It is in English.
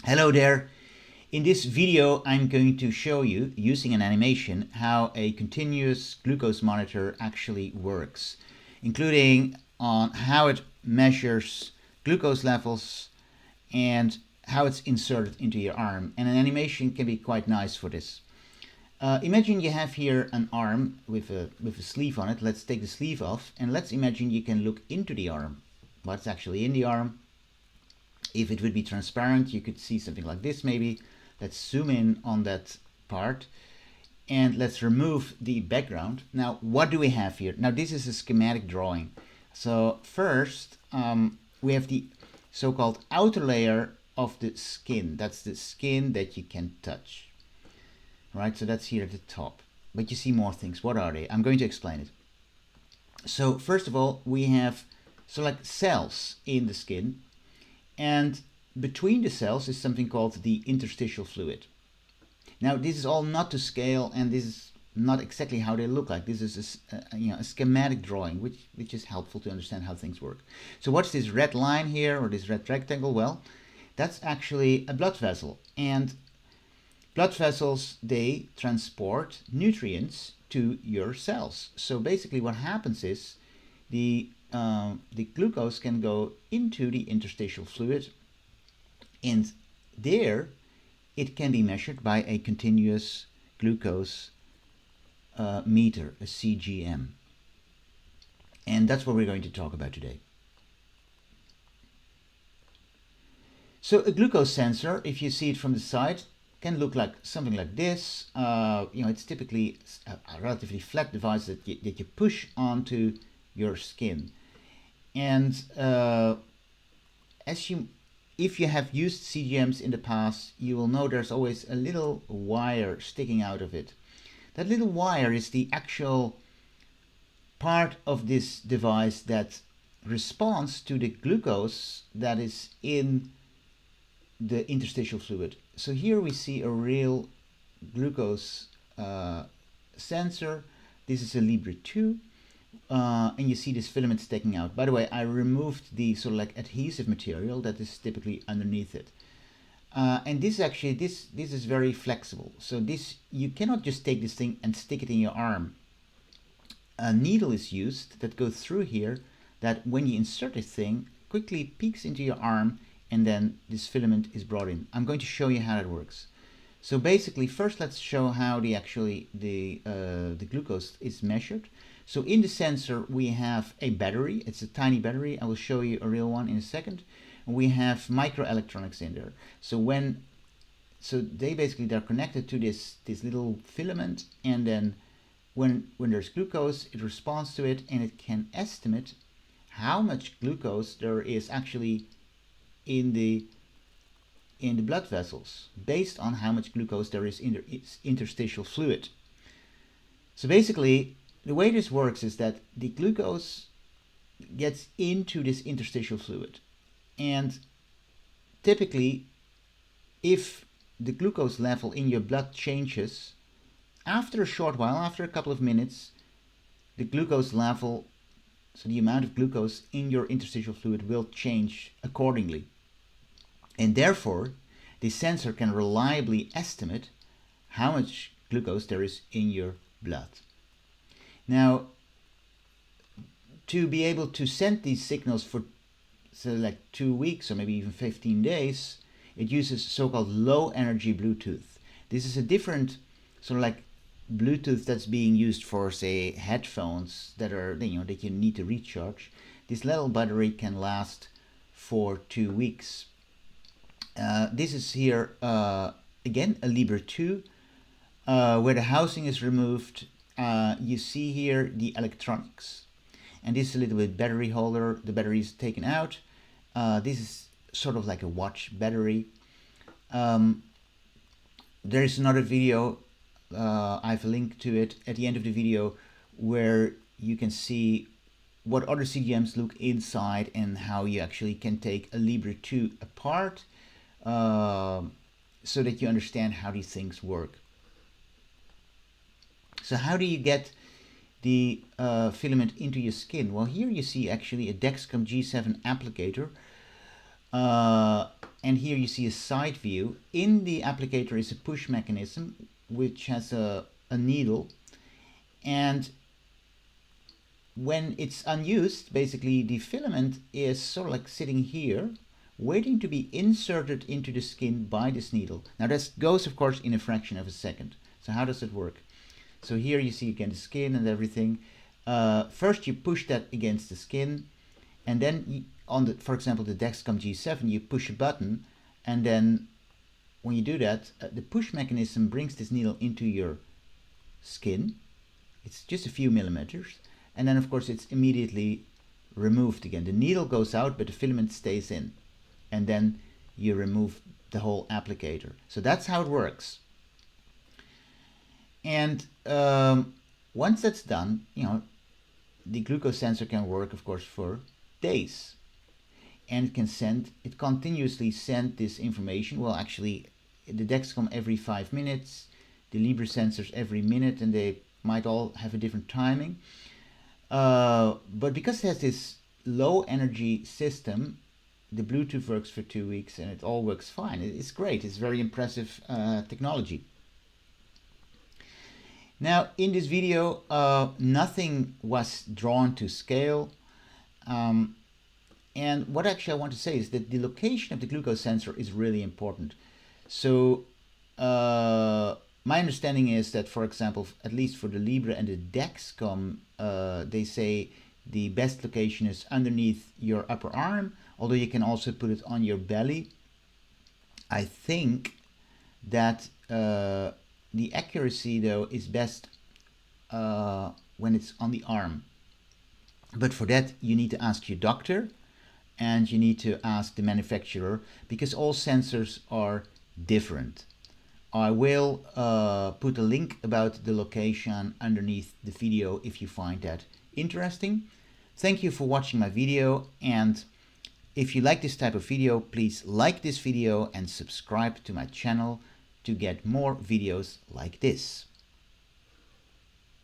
Hello there. In this video I'm going to show you, using an animation, how a continuous glucose monitor actually works, including on how it measures glucose levels and how it's inserted into your arm. And an animation can be quite nice for this. Imagine you have here an arm with a sleeve on it. Let's take the sleeve off and let's imagine you can look into the arm. What's actually in the arm? If it would be transparent, you could see something like this maybe. Let's zoom in on that part and let's remove the background. Now, what do we have here? Now, this is a schematic drawing. So first, we have the so-called outer layer of the skin. That's the skin that you can touch. Right, so that's here at the top. But you see more things. What are they? I'm going to explain it. So first of all, we have like cells in the skin. And between the cells is something called the interstitial fluid. Now, this is all not to scale, and this is not exactly how they look like. This is a schematic drawing, which is helpful to understand how things work. So what's this red line here, or this red rectangle? Well, that's actually a blood vessel. And blood vessels, they transport nutrients to your cells. So basically what happens is the glucose can go into the interstitial fluid, and there it can be measured by a continuous glucose meter, a CGM. And that's what we're going to talk about today. So a glucose sensor, if you see it from the side, can look like something like this. It's typically a relatively flat device that you push onto your skin. And if you have used CGMs in the past, you will know there's always a little wire sticking out of it. That little wire is the actual part of this device that responds to the glucose that is in the interstitial fluid. So here we see a real glucose sensor. This is a Libre 2. And you see this filament sticking out. By the way, I removed the sort of like adhesive material that is typically underneath it. And this actually, this is very flexible. So this, you cannot just take this thing and stick it in your arm. A needle is used that goes through here that when you insert this thing, quickly peeks into your arm, and then this filament is brought in. I'm going to show you how that works. So basically, first let's show how the glucose is measured. So in the sensor we have a battery. It's a tiny battery. I will show you a real one in a second. And we have microelectronics in there. So they're connected to this little filament, and then when there's glucose, it responds to it, and it can estimate how much glucose there is actually in the blood vessels based on how much glucose there is in the interstitial fluid. So basically, the way this works is that the glucose gets into this interstitial fluid, and typically if the glucose level in your blood changes, after a short while, after a couple of minutes, the glucose level, so the amount of glucose in your interstitial fluid, will change accordingly. And therefore, the sensor can reliably estimate how much glucose there is in your blood. Now, to be able to send these signals for like 2 weeks or maybe even 15 days, it uses so-called low energy Bluetooth. This is a different sort of like Bluetooth that's being used for, say, headphones that are, that you need to recharge. This little battery can last for 2 weeks. This is here again a Libre 2 where the housing is removed. You see here the electronics, and this is a little bit battery holder. The battery is taken out. This is sort of like a watch battery. There is another video, I've linked to it at the end of the video, where you can see what other CGMs look inside and how you actually can take a Libre 2 apart, so that you understand how these things work. So how do you get the filament into your skin? Well, here you see actually a Dexcom G7 applicator. and here you see a side view. In the applicator is a push mechanism which has a needle, and when it's unused, basically the filament is sort of like sitting here waiting to be inserted into the skin by this needle. Now this goes of course in a fraction of a second. So how does it work? So here you see again the skin and everything. First you push that against the skin, and then on the, for example, the Dexcom G7, you push a button, and then when you do that, the push mechanism brings this needle into your skin. It's just a few millimeters, and then of course it's immediately removed again. The needle goes out, but the filament stays in, and then you remove the whole applicator. So that's how it works. And once that's done, you know, the glucose sensor can work, of course, for days, and it continuously send this information. Well, actually, the Dexcom every 5 minutes, the Libre sensors every minute, and they might all have a different timing. But because it has this low energy system, the Bluetooth works for 2 weeks, and it all works fine. It's great. It's very impressive technology. Now, in this video, nothing was drawn to scale. And what actually I want to say is that the location of the glucose sensor is really important. So my understanding is that, for example, at least for the Libre and the Dexcom, they say the best location is underneath your upper arm, although you can also put it on your belly. I think that the accuracy, though, is best when it's on the arm. But for that, you need to ask your doctor, and you need to ask the manufacturer, because all sensors are different. I will put a link about the location underneath the video if you find that interesting. Thank you for watching my video, and if you like this type of video, please like this video and subscribe to my channel to get more videos like this.